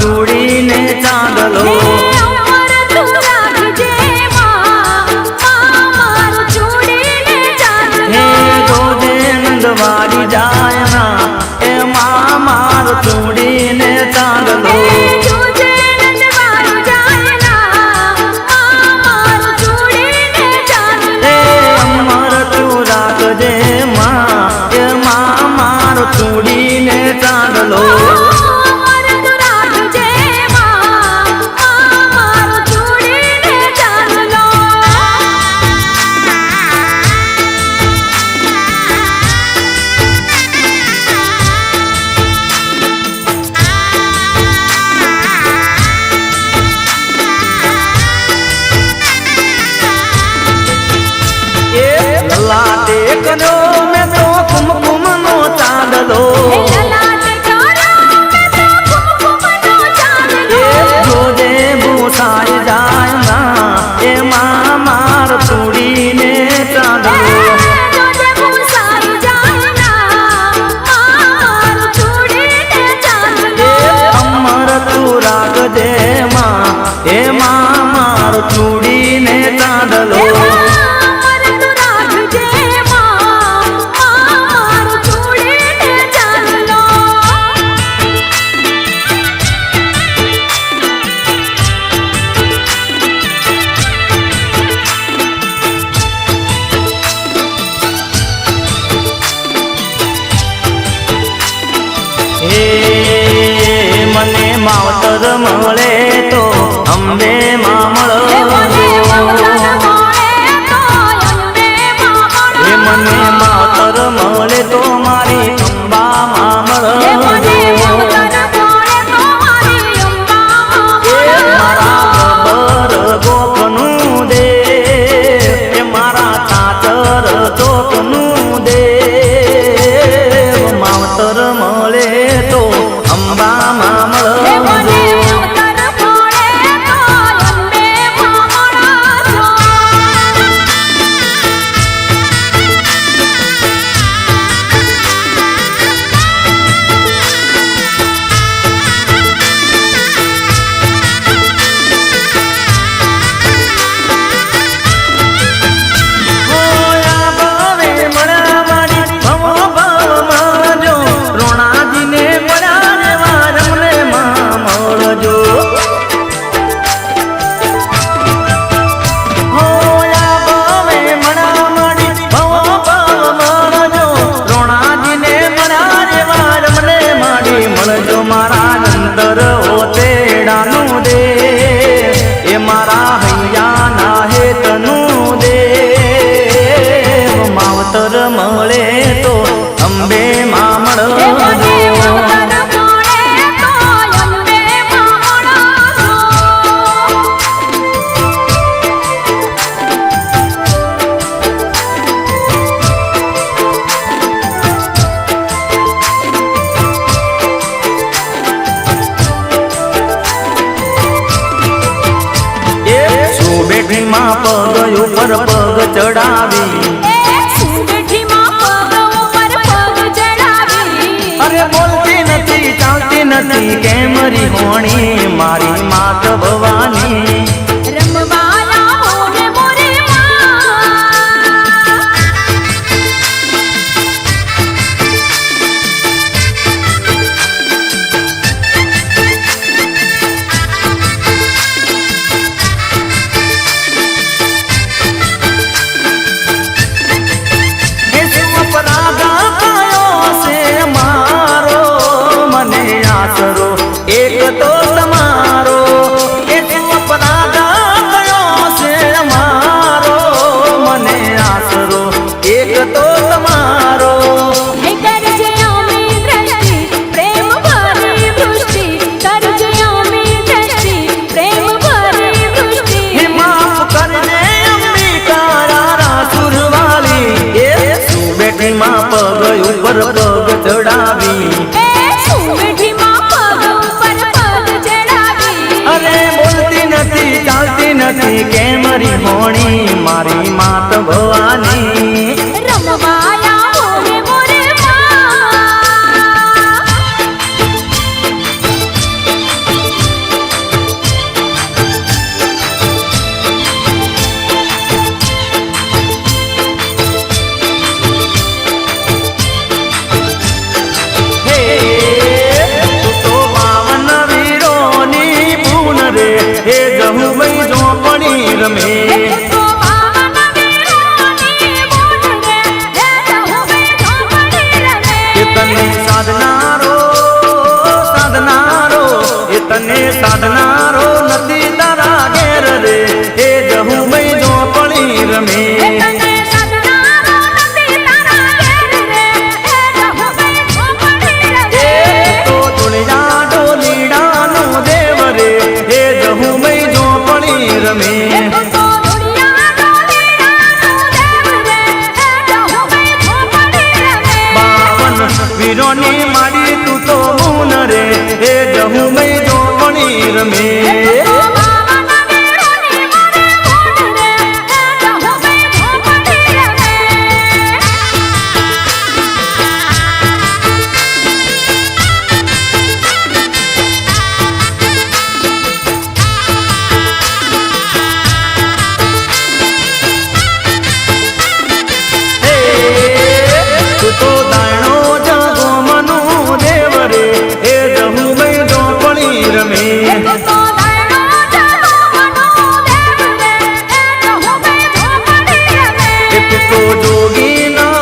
चूड़ी ने चांदलो वारी जायना ए मामार चूड़ी ने चांदलो अमर तू राख जे माँ ए मामार चूड़ी ने चांदलो कनो में तो कुमकुम नो चांदलो जो जे भूसाई जाय ना ए मामार चूड़ी ने चांदलो अमर तू राग जे माँ ए मामार चूड़ी ने चांदलो मने मावतर मळे तो अंबे मामळ मने मावतर मळे तो मारी अंबा मामळ मारा गबर गोपनु दे मारा चाचर चोकनु दे मावतर मळे तो अंबा मामळ मळे तो अंबे मामळ सुबेठी माँ पग ऊपर पग चढ़ावी बोलती नथी चालती नथी केमरी होणी मारी मात भवानी रमवाया होने मोरे एक तो समारो एक अपराधा कयो से मारो मने आसरो एक तो समारो कर जया में दृष्टि प्रेम भरी वृष्टि कर जया में दृष्टि प्रेम भरी वृष्टि माफ कर दे अंबिका रारा सुरवाली ए सुबेठी माँ पग ऊपर पग चढ़ावी चालती नथी केमरी होणी मारी मात भवानी रमवाया होने मोरे રમે તો બાવન વીરોની બોટ રે એ જહુમે ઝોપડી રમે એ તને સાધનારો સાધનારો એ તને સાધનારો નથી તારા ઘેર રે એ જહુમે ઝોપડી રમે તને સદનારો નથી તારા ઘેર રે એ જહુમે ઝોપડી રમે તો તુળિયા ડોલીડાનો દેવ રે એ જહુમે ઝોપડી રમે તો દુનિયા ડોલીડાનો દેવ રે એ જહુમે ઝોપડી રમે બાવન વીરોની માડી તું તો મૂન રે એ જહુમે ઝોપડી રમે તો બાવન વીરોની મારે બોટ રે એ જહુમે ઝોપડી રમે તું તો દાણો જગો મનો દેવ રે એ જહુમે ઝોપડી રમે તો દાયનો જગો મનો દેવ રે એ જહુમે ઝોપડી રમે એ તું તો જોગીના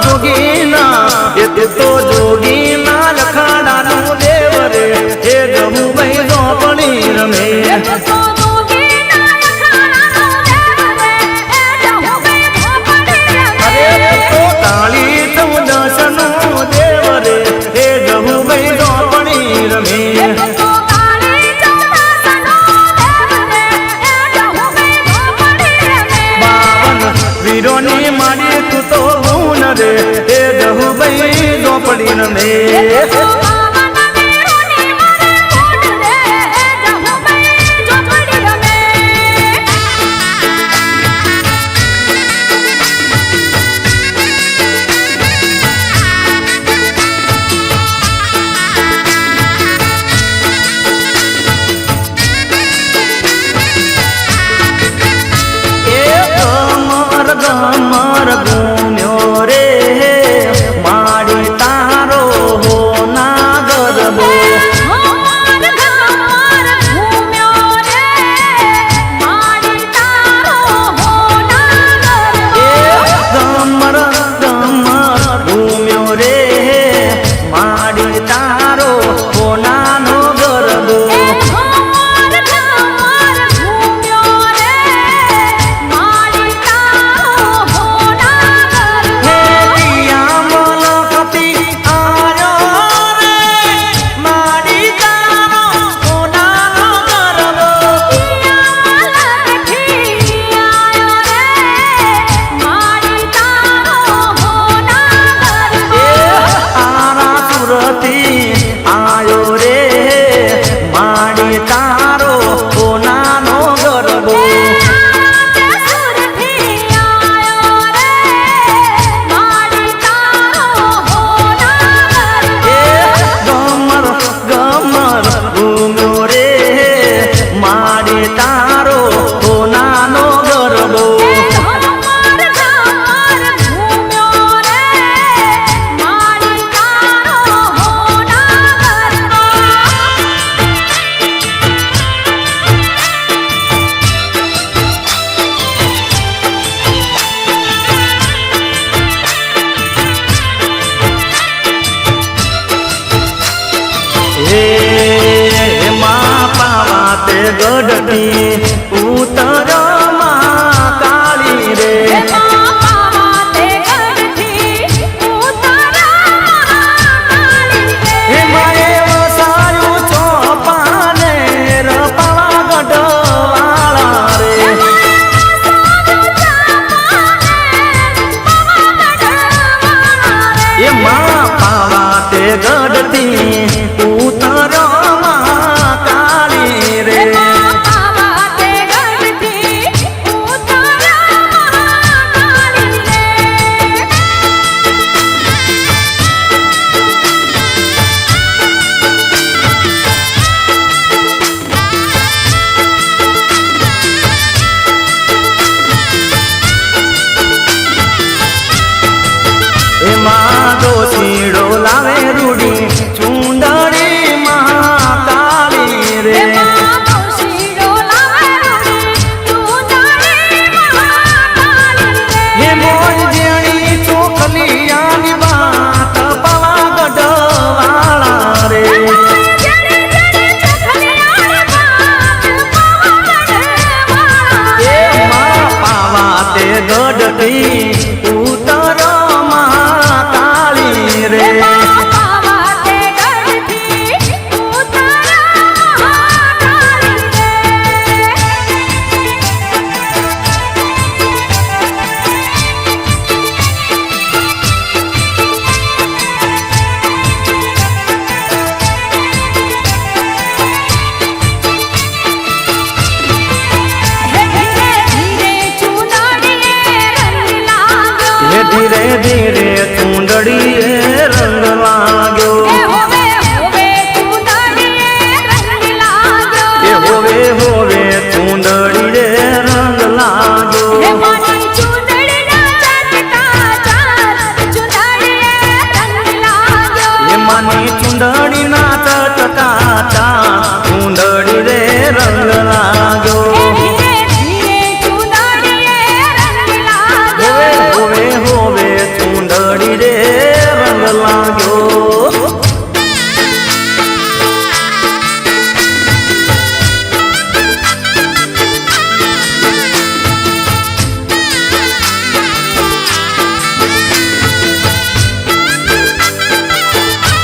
જોગીના એ તું તો જોગીના લખાડાનો દેવ રે એ જહુમે ઝોપડી રમે તો દુગીના લખાણાનો દેવ રે એ જહુમે ઝોપડી રમે અરે તો કાળી ચૌદશનો દેવ રે એ જહુમે ઝોપડી રમે તો કાળી ચૌદસનો દેવ રે એ જહુમે ઝોપડી રમે બાવન વીરોની માડી તું તો ગુણ રે એ જહુમે ઝોપડી રમે તો બાવન વીરોની મારે બોટ રે એ જહુમે ઝોપડી રમે એ ગમર ગમર ગુમ્યો રે માડી તારો હો ના ગરબો હમાર ઘર ઘૂમ્યો રે માડી તારો હોના એ ગરબો ગમર ગમર ગુમ્યો રે માડી તારો હો નાનો ગરબો હમાર ઘર ઘૂમ્યો રે માડી તારો હોના હે ગરબો પિયા મલકતી આયો રે માડી તારો હો નાનો ગરબો આરા સુરતી આયો રે માડી તારો સોનાનો ગરબો એ ગમર ગમર ઘૂમ્યો રે માડી તારો સોનાનો ગરબો હે માં પાવા તે ગઢતી ઉતર માં કાળી રે હે માએ વસાયું ચોપાને રપાળા ગઢવાળા રે એ માં પાવા તે ગઢતી ઉતર માં કાળી રે પાવા તે ચુંદડી રે રંગ લાગ્યો ધીરે ધીરે ચુંદડીએ રંગ લાગ્યો. હોવે હોવે ચુંદડી રે રંગ લાગ્યો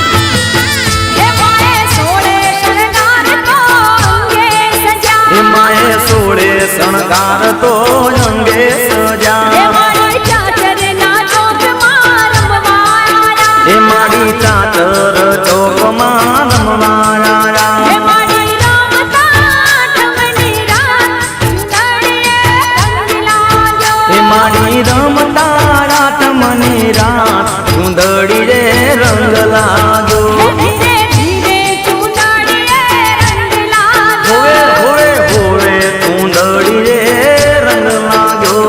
હે માએ સોળે શણગાર તો અંગે સજા. માએ સોળે શણગાર તો અંગે હે સજા મારી ચાચરના ચોકમાં રમવા આયા. એ મારી ચાચર ચોકમાં રમવાયા હે મારી રમતા ટમની રાત ચુંદડીએ રંગ લાગ્યો. એ મારી રમતા રાત મને રાત ચુંદડી રે રંગ લાગ્યો ધીરે ધીરે ચુંદડીએ રંગ લાગ્યો. હોવે હોવે હોવે ચુંદડી રે રંગ લાગ્યો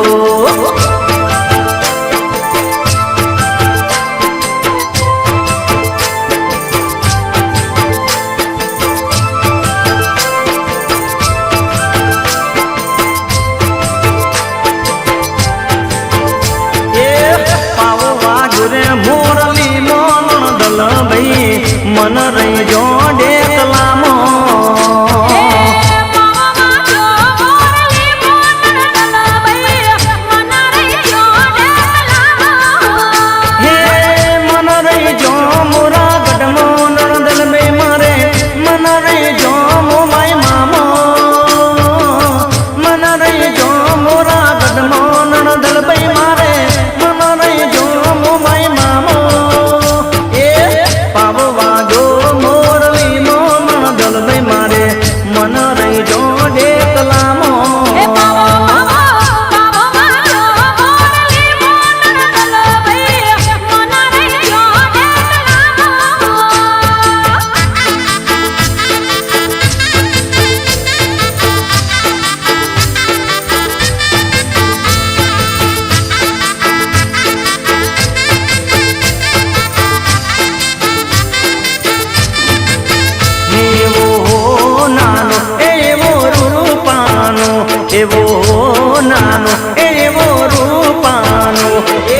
એ પાવો વાજરે મોરલી મોણ દલ ભાઈ મન રહી જો ડેકલામો હે પાવામાં જો મોરલી મોનર દલબઈ મન રહીજો ડેકલામાં. હે મન રહી જો મોરા ગઢમો નણદલ બે મારે મન રહી જો મો માય મામો મન રહી જો મોરા ગઢમો નણદલ બે મારે મન રહી જો મો માય મામો એ પાવ વાજો મોરલી નો નણદલ બે મારે મન રહી જો ડેકલામો હે પાવામાં જો મોરલી મોનર દલબઈ મન રહીજો એવો નાનો એવો રૂપાનો એવો નાનો એવો રૂપાનો એ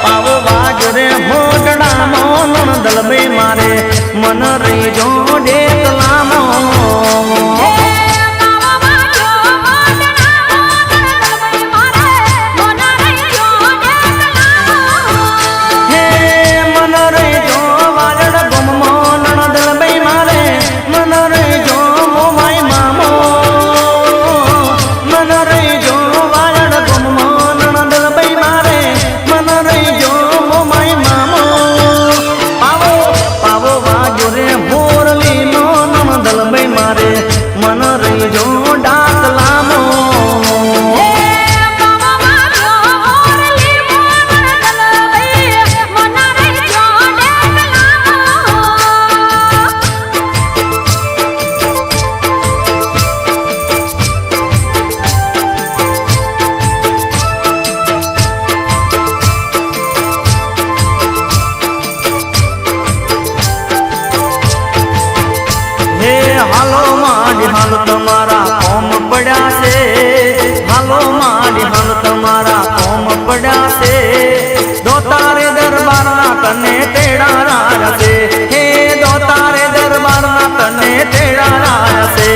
પાવ વાજરે મોટડા મોન દલબે મારે મન રહી જો ડેકલામો હે મન રહી જો વાજડ ગમમો નણ દલબે મારે મન રહી જો મો માય મામો મન રહી જો વાજડ ગમમો નણ દલબે મારે મન રહી જો મો માય મામો પાવો પાવો વાજો રે મોરલી નો નણ દલબે મારે મન રહી જો ડાકલામો હે હાલો માડી હાલ તમારા કોમ પડ્યા છે હાલો માડી હાલ તમારા કોમ પડ્યા છે દોતારે દરબારના કને તેડા રાયા છે હે દોતારે દરબારના કને તેડા રાયા છે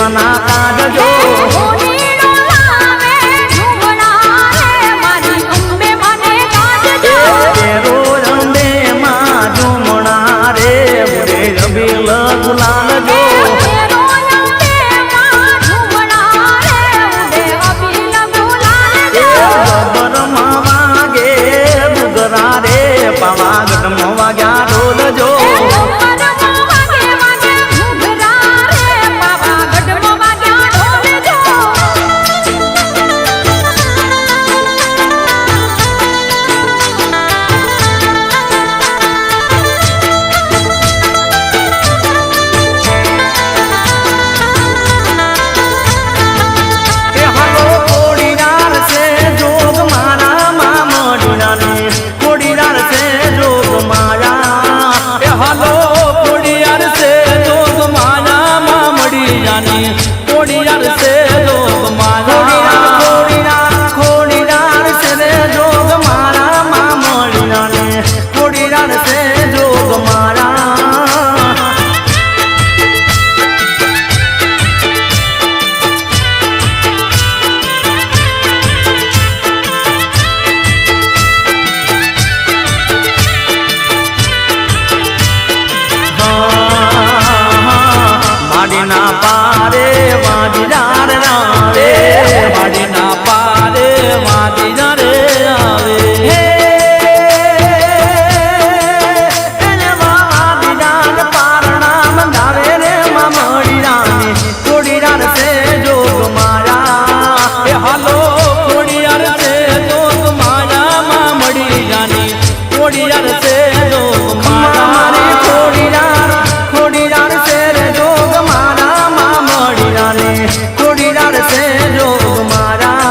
મના કાઢજો હોડીનો લાવે ઝુમણા રે મારી અંબે મને કાઢજો તેરો અંબે માં ઝુમણા રે મુરે અબીલ ગુલાલજો તેરો અંબે માં ઝુમણા રે ઉડે અબીલ ગુલાલજો બરમાં વાગે બુગરા રે પાવાગઢમાં વાગ્યા ઢોલજો વાડીના પારે વાડીદાર આવે વાડીના પારે વાડીદાર આવે એને વાડીદાર પારણા બંધાવે રે મામડી રાની કોડીદાર છે જોગ માયા એ હાલો કોડીદાર છે જોગ માયા મામડી રાની કોડીદાર છે જોગ માયા મારી કોડીદાર છે રે જોગ મારા મામડી રાની કોડીદાર છે જોગ મારા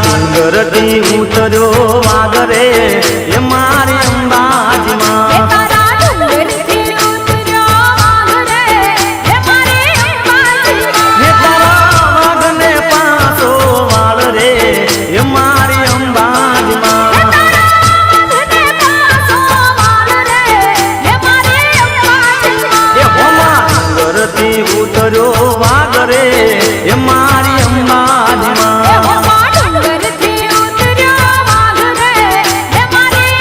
ડુંગરથી ઉતર્યો વાગરે એ મારી અંબાજીમાં હે તારા વાગને પાસો વાળ રે એ મારી અંબાજીમાં એ હોમા ડુંગરથી ઉતર્યો વાગરે એ મારી અંબાજીમાં મારી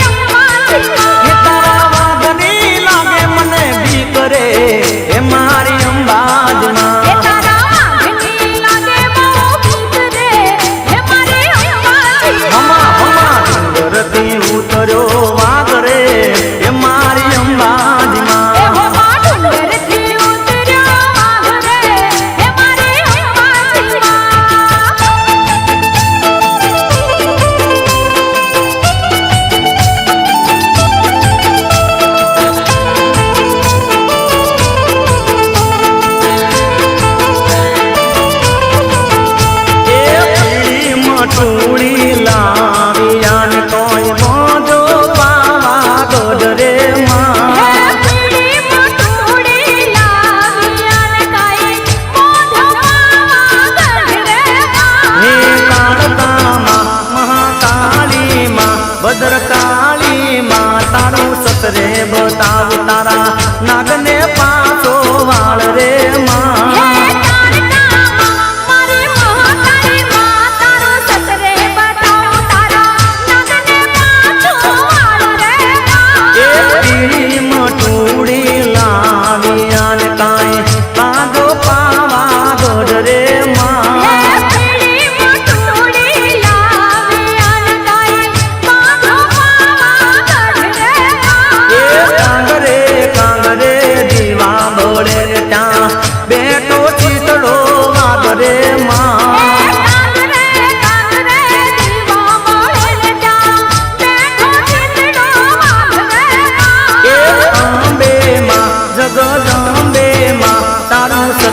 ભદ્રકાળી માં તારું સતરે બતાવ તારા નાગને પાછો વાળ રે માં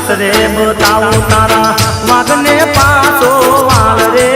સતરે બતાવું તારા વાઘને પાછો વાળ રે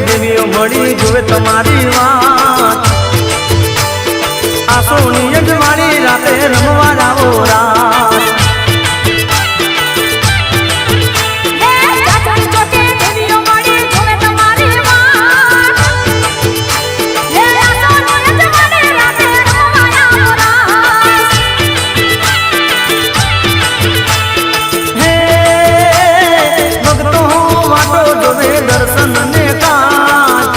દેવીઓ મળી જોવે તમારી વાત આસોની અજવાળી રાતે રમવા જાવો રાત ભક્તો વાટો જોવે દર્શન ને કાજ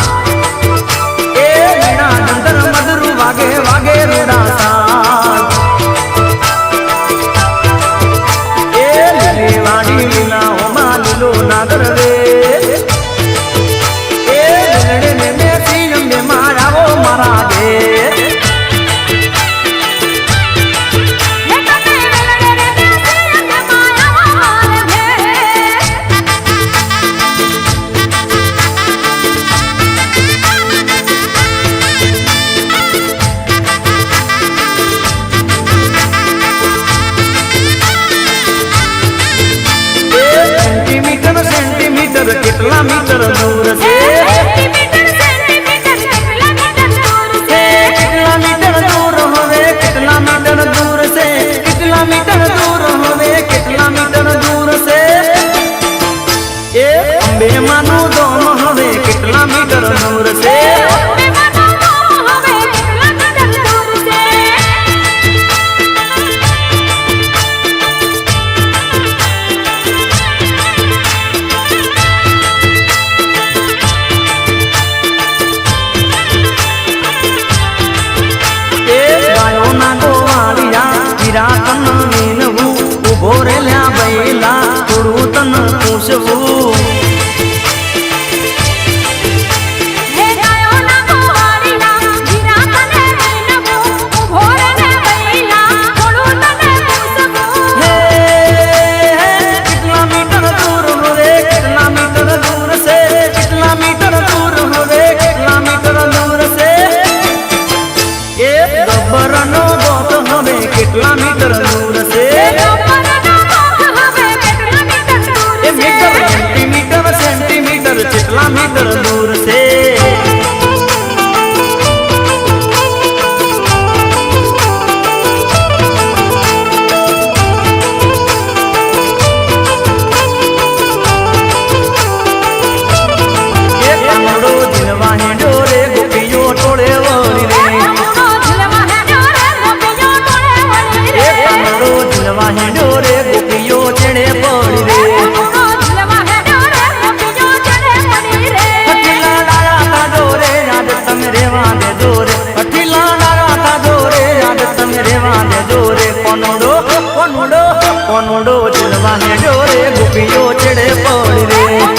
દિલવા હેડ્યો રે ગોપીઓ ચડે પડી રે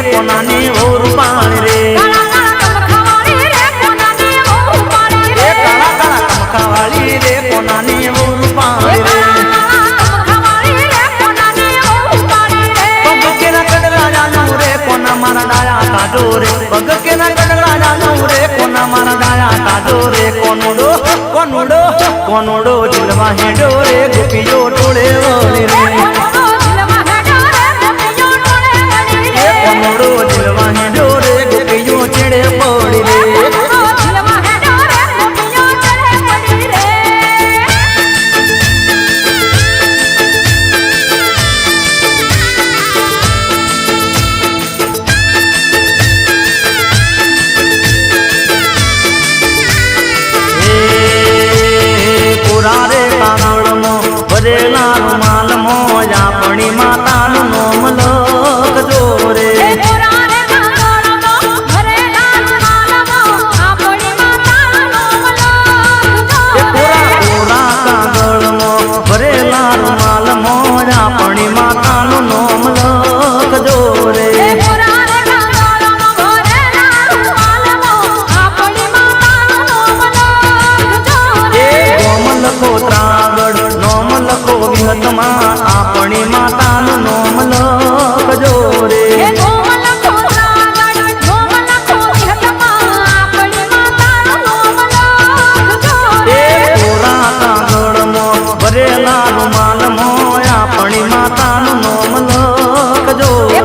કોનાની ઓ રૂપાણી રે કમખાવાળી રે કોનાની ઓ રૂપાણી રે પગ કેના કડલા જાનું રે કોના મારા ડાયા કાઢો રે પગ કેના કડલા જાનું રે કોના મારા ડાયા કાઢો રે કોનુડો કોનુડો કોનુડો દિલવા હેડો રે ગોપીઓ ટોળે વળી રે કોનુડો દિલવા હેડો રે ગોપીઓ ચડે પડી રે ભરેલા રૂમાલ મોજા પણી માતાનું નોમ લખજો રે ભરેલા રૂમાલ મોજા પણી માતાનું નોમ લખજો રે લખો ત્રાગડ નોમ લખો વિહતમાં આપણી માતાનું નોમ લખજો રે કોરા કાગળમાં ભરેલા રૂમાલમાં આપણી માતાનું નોમ લખજો રે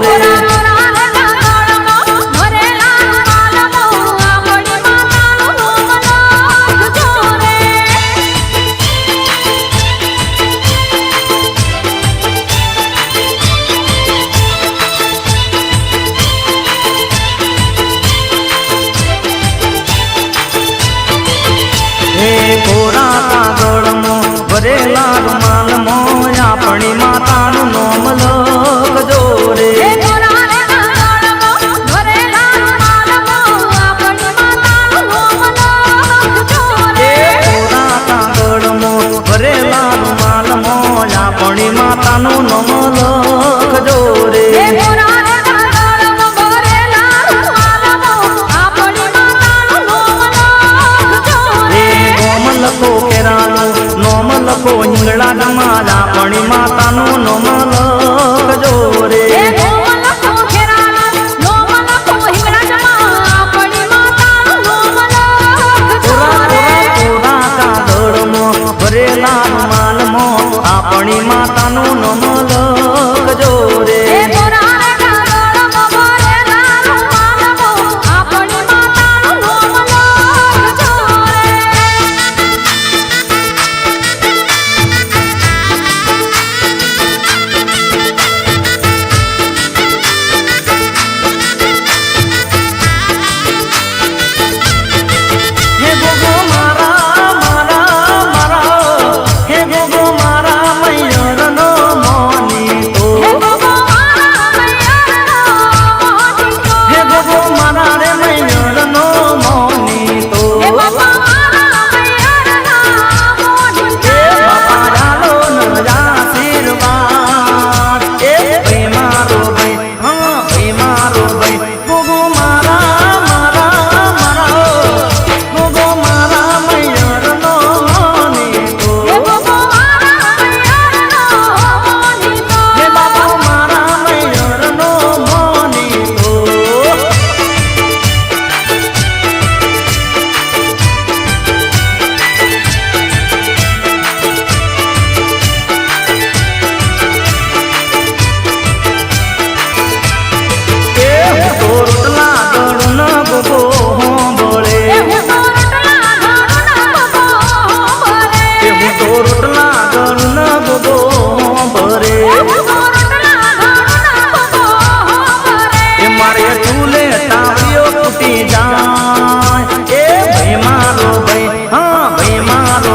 કોરા કાગળમાં ભરેલા રૂમાલમાં આપણી માતાનું નોમ લખજો રે કોરા કાગળમાં ભરેલા રૂમાલમાં આપણી માતાનું નોમ લખજો રે લખો કેરાનું નોમ લખો હિંગળા ધમાલા પણી માતાનું નોમ લખજો રે કોરા કાગળમાં ભરેલા રૂમાલમાં આપણી માતાનું નોમ લખજો રે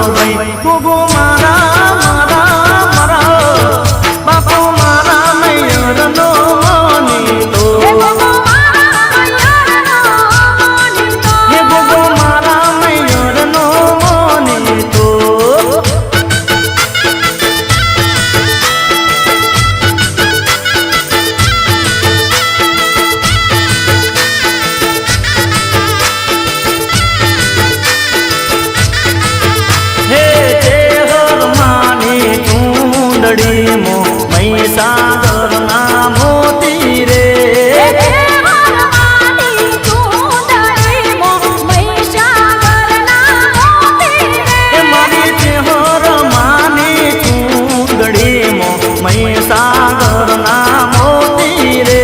ભાઈ ભાઈ ગોગો મારા મારા મારા બાપો મારા મૈયરનો મોનીતો હે ગોગો મારા મૈયરનો મોનીતો હે ગોગો મારા મૈયરનો મોનીતો હે ચેહર માની ચૂંદડીમો મહીસાગરના મોતી રે હે દેવરમાની ચૂંદડીમો મહીસાગરના મોતી રે હે મારી ચેહર માની ચૂંદડીમો મહીસાગરના મોતી રે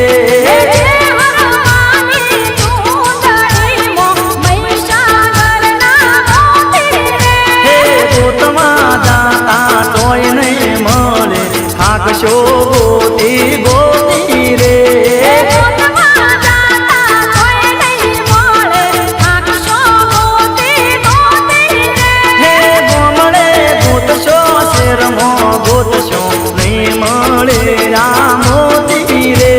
હે દેવરમાની ચૂંદડીમો મહીસાગરના મોતી રે હે ગોતમાં જાતા તોય નહીં મળે થાકશો ગોતી ગોતી રે હે ગોતમાં જાતા કોઈ નહીં મળે થાકશો ગોતી ગોતી રે હે ગોમડે ગોતશો શેરમો ગોતશો નહીં મળે આ મોતી રે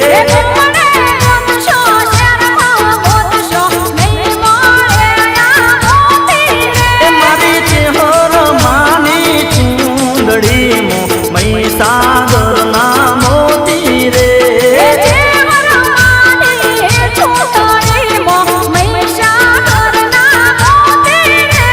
હે ગોમડે ગોતશો શેરમાં ગોતશો નહીં મળે આ મોતી રે હે મારી ચેહર માની ચૂંદડીમો મહીસાગરના મોતી રે હે દેવરમાની ચૂંદડીમો મહીસાગરના મોતી રે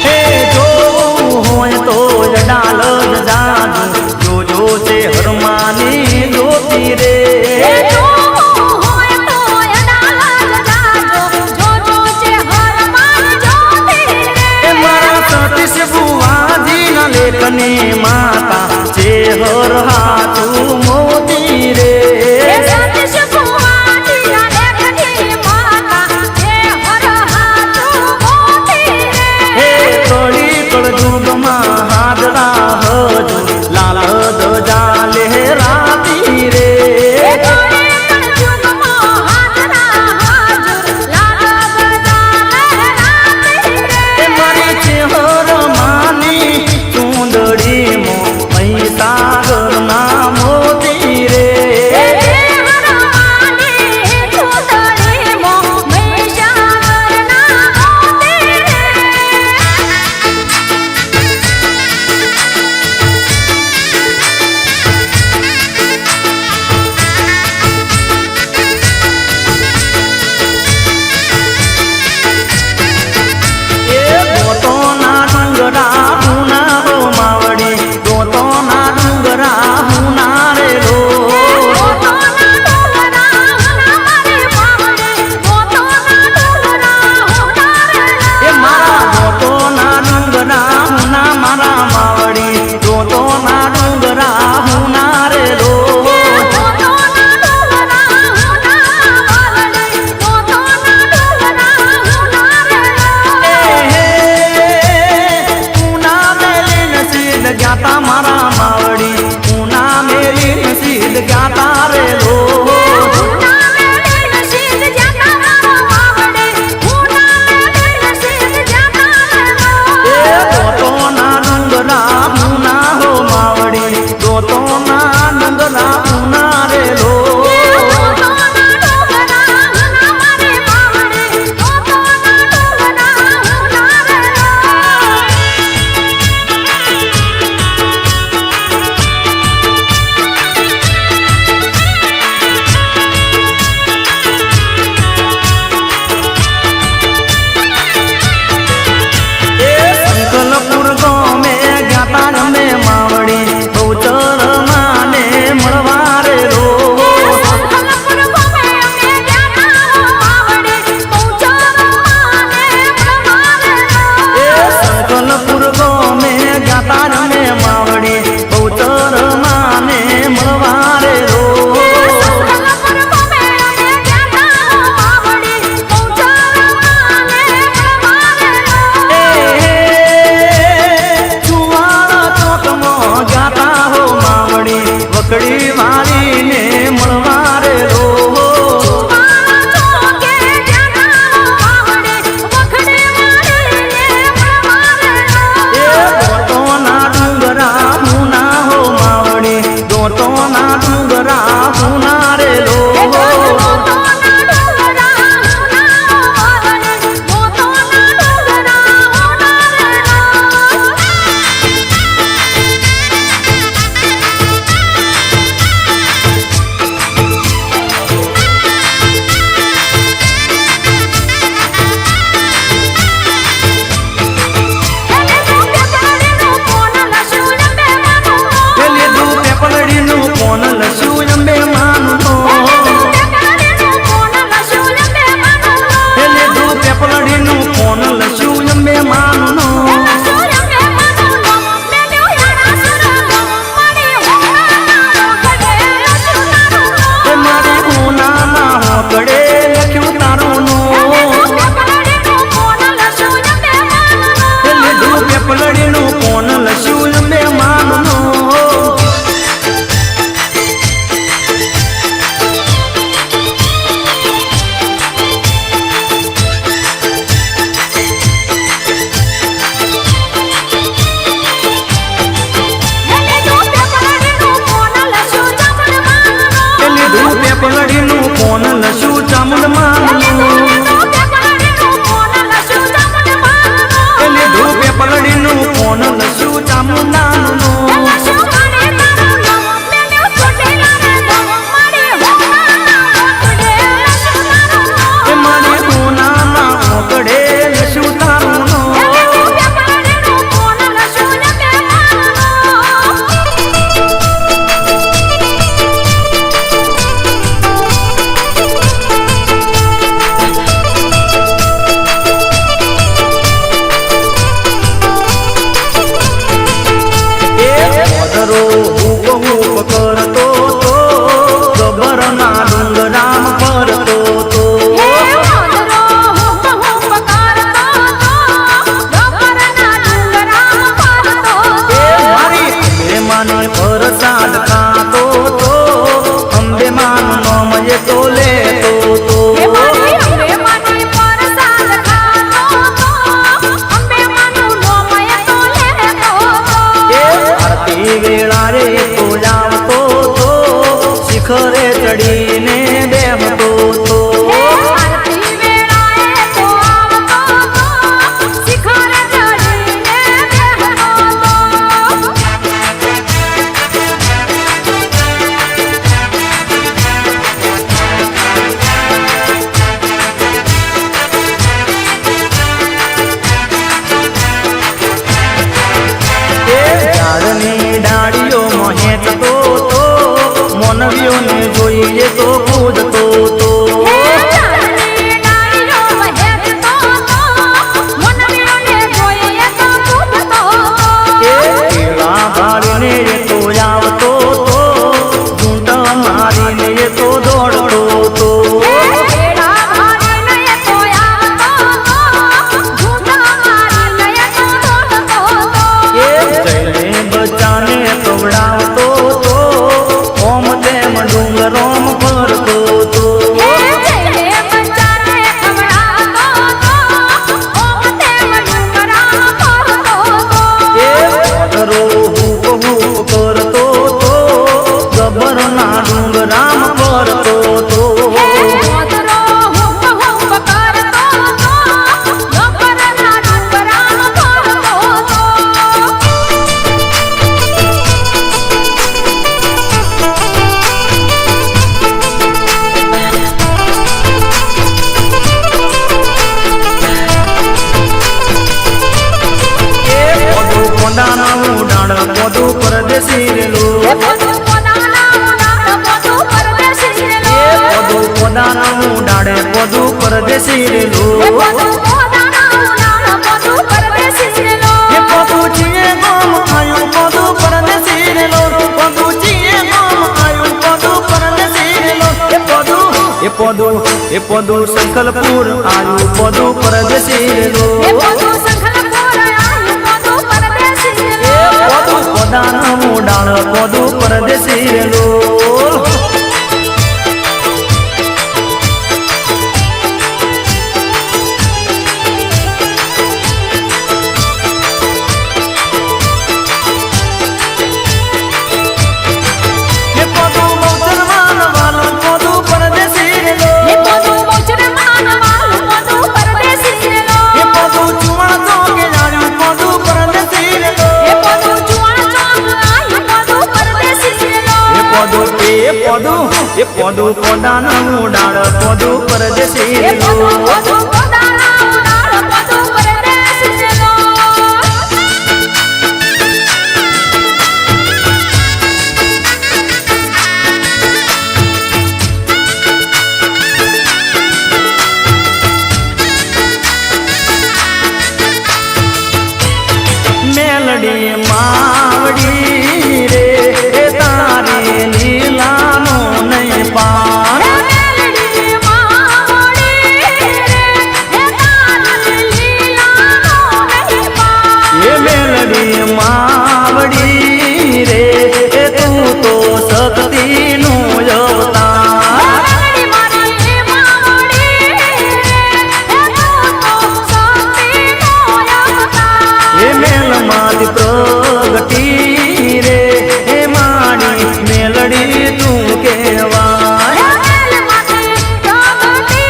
હે જોવું હોય તો ડાલ જાજુ જોજો છે હરમાની જ્યોતિ રે હે જોવું હોય તો અડાલજ જાજો જોજો છે હરમાન જ્યોતિ રે હે મારા સતીશ બુવાજી ના લેખની માતા છે હર હાથું મોતી રે હે સતીશ ભુવાજીના લેખની માતા હે હર હાથું મોતી રે હે કળી કળજુગમાં હાજરા હજુ લાલ ધજા લહેરાતી રે હે કળિયુગ યુગમાં હાજરા હાજર લાલ ગજા લહેરાતી રે હે મારી ચેહર માની ચૂંદડીમો મહીસાગરના મોતી રે હે દેવરમાની ચૂંદડીમો મહીસાગરના મોતી રે એ ગોતોના ડુંગરા હુના હો માવડી ગોતોના ડુંગરા હુના રે લો ગોતોના ડુંગરા હુના મારે માવડે ગોતોના ડુંગરા હુના રે એ મારા ગોતોના ડુંગરા હુના મારા માવડી ગોતોના ડુંગરા હુના રે લો ગોતોના ડુંગરા હુના માવડે ગોતોના ડુંગરા હુના રે ઉના મેલી નસીદ ગાતા મારા માવડી ઉના મેલી નસીદ ગાતા રે લો હુના મેલી નસીબ જાતા મારો માવડે હુના મેલી નસીબ જાતા એ રે ગોતોના ડુંગરા હુના હો માવડી ગોતોના ડુંગરા હુના રે લો ગોતોના ડુંગરા હુના મારે માવડે ગોતોના ડુંગરા હુના રે ચામુંડ માનું લીધું પેપલડીનું ફોન લસ્યું ચામુંડાનું મારી સોનાના ઓકડે લસ્યું તારું કરતો તો ગબરના ડુંગરામ ફરતો તો મારી અંબેમાની પ્રસાદ ખાતો તો અંબેમાનું નામ એ તો લેતો તો આરતી વેળા રે તો આવતો તો શિખરે ચડીને બેહતો તો ઝાડની ડાળીઓ મોહેતો તો મોનવીઓને જોઈએ તો કૂદતો તો કેળા ભાળીને તો આવતો તો ઝૂંટા મારીને એ તો દોડતો તો બચાને કવડાવતો તો ઓમ તેમ ડુંગરોમ ફરતો તો પદરો હૂપ હૂપ કરતો તો ગબરના ડુંગરામ ફરતો તો પોદું પરદેશી રેલું પોદું પોદાનું ડાળે પોદું પરદેશી રેલું પોદું ચીએ ગોમ આયું પોદું પરદેશી રેલું પોદું ચીએ ગોમ આયું પોદું પરદેશી રેલું એ પોદું સંકલપુર આયું પોદું પરદેશી રેલું પોદાનું ડાળ પોદું પરદેશી રેલું એ પોદું પોદાનું ડાળ પોદું પરદેશી રેલું મેલડી માવડી રે તારી લીલાનો નહીં પાર એ મેલડી માવડી રે તું તો શક્તિનું અવતાર એ મેલમાંથી પ્રગટી રે હે માડી મેલડી તું કહેવાય એ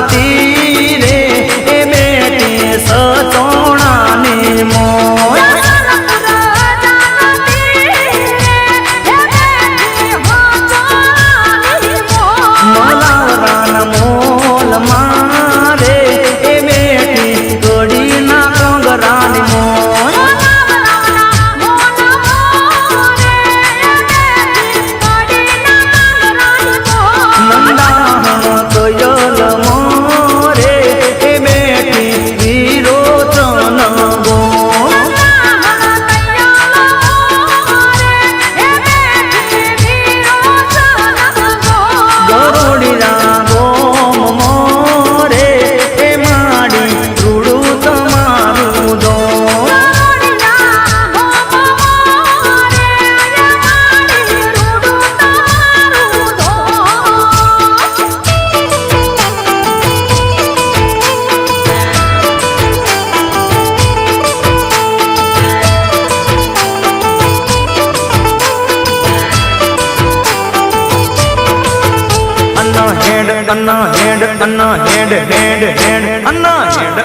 ચાલતી રે એ બેટી સચોણાની મોય મલાવરાના મોલ મારે એ બેટી ઘડીના કંગરાની મોય મંડાહણ કયલ મોરે એ બેટી વીરો ચન ગો ગરોડિયા ગોમ મોરે એ માડી રૂડું તમારું દો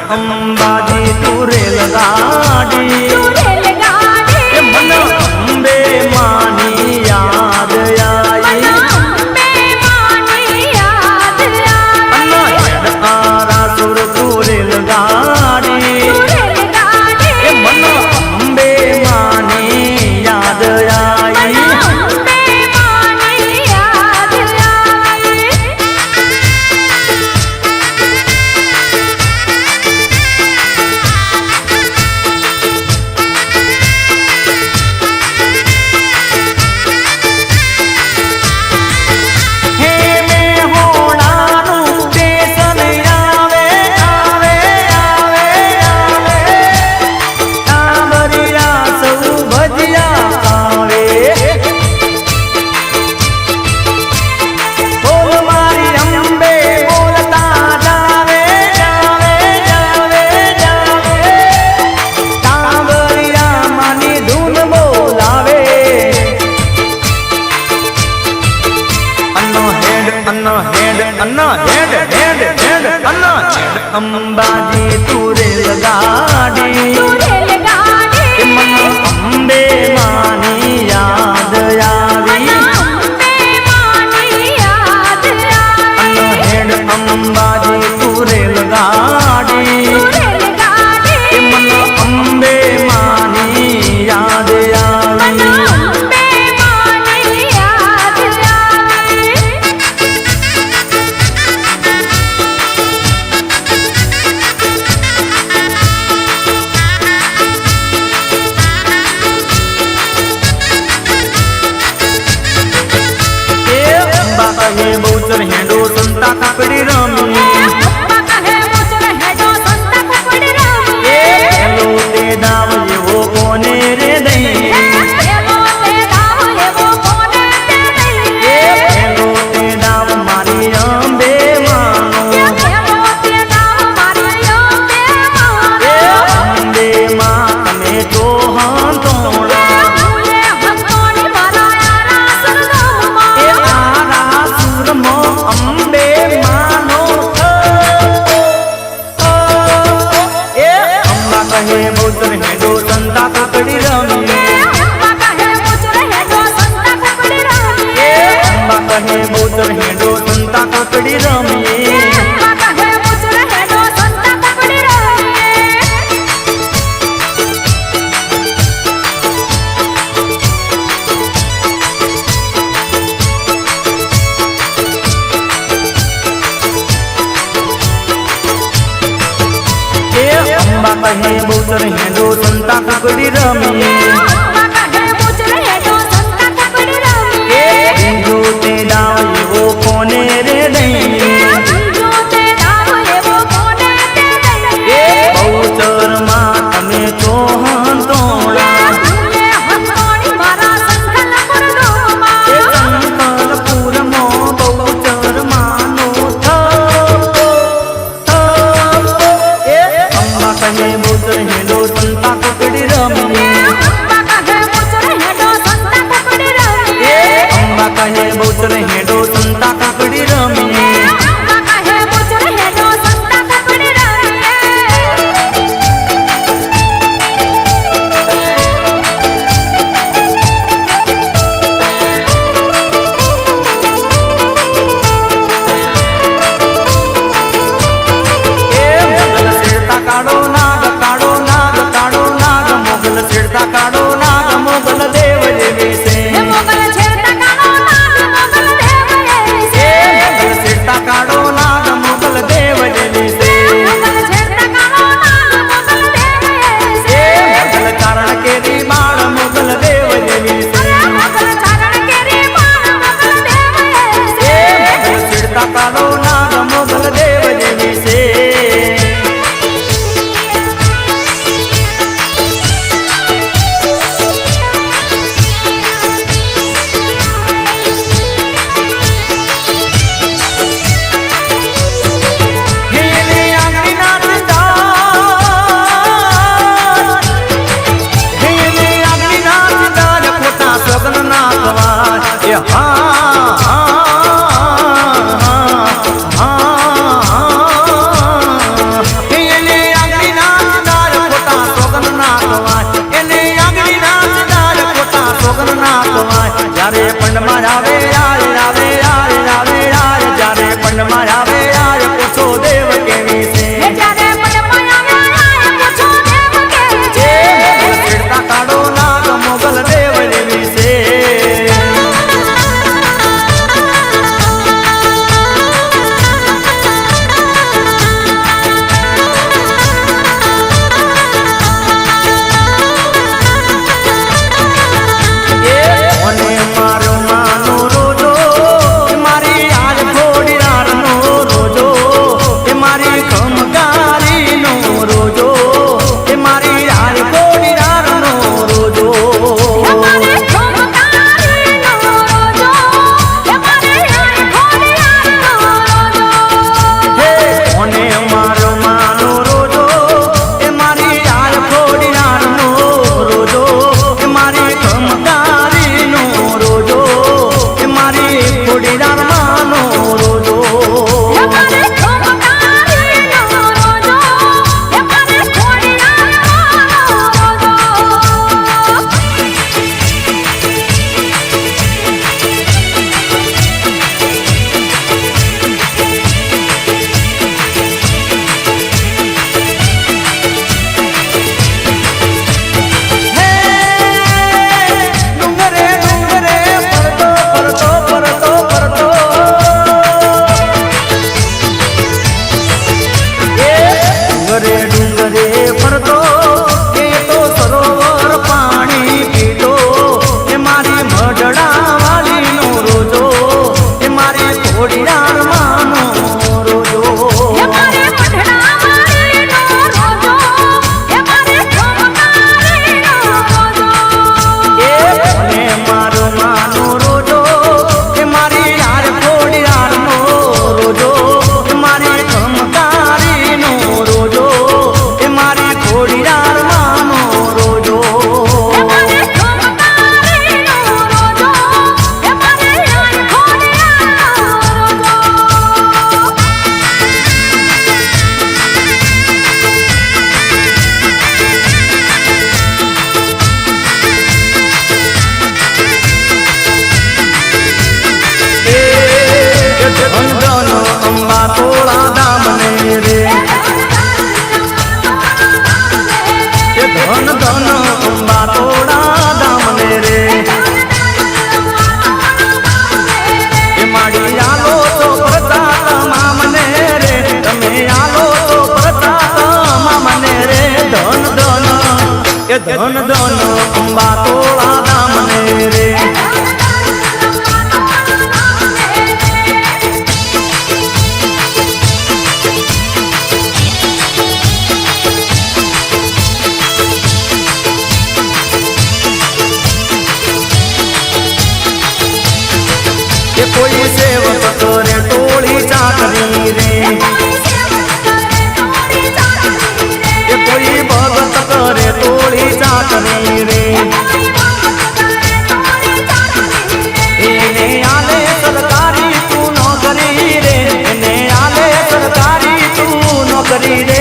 અંબાજી તુરે લગાડી એ મન અંબે માની યાદ આઈ આરા સુર તુરે લગાડી એ મન અંબે માની યાદ આઈ અંબાજી તુરે લગાડી એ મન અંબે માની યાદ આવી અંબાજી તુરે લગાડી એ મન અંબે માની યાદ આવી બહુચર હેડો સંતા કાકડી રમી હેલો તે દાવ એવો કોને રે દઈ હેલો તે દાવ મારી અંબે માનો અંબે માં તમે તો હંતોળા અંબે માનો એ અંબા કહે બહુચર હેડો સંતા કાકડી રમી એ અંબા કહે બહુચર હેડો સંતા કાકડી રમી અંબા કહે બહુચર હેડો સંતા કાકડી રમી જો તે દાવ એવો કોને રે દઈ બહુચર માં તમે તો હંતોળા સંકલપુર મો બહુચર માનો અંબા કહે બહુચર હેડો સંતા કાકડી રમી અંબા કહે બહુચર હેડો સંતા કાકડી રમી ડુંગરે ડુંગરે ફરતો એ તો સરોવર પાણી પીતો એ મારી મઢડા વાલીનો રોજો એ મારી ખોડિયાર માનો રોજો હે મારે મઢડા વાળીનો રોજો હે મારે ઠમકારીનો રોજો એ મને મારો માનો રોજો એ મારી યાર ખોડિયારનો રોજો એ મારી ખમકારીનો રોજો એ મારી ખોડિયાર માનો રોજો હે મારે ઠમકારીનો રોજો હે મારે યાર ખોડિયારનો રોજો ધન ધન અંબા તોળા દામને રે એ ધન ધન અંબા તોળા દામને રે એ માડી આલો તો પ્રતાપ મામને રે તમે આલો તો પ્રતાપ મામને રે ધન ધન એ ધન ધન અંબા તોળા દામને રે એ કોઈ સેવક કરે ટોળી ચાકરી રે એ કોઈ ભગત કરે ટોળી ચાકરી રે એને આલે સરકારી તું નોકરી રે એને આલે સરકારી તું નોકરી રે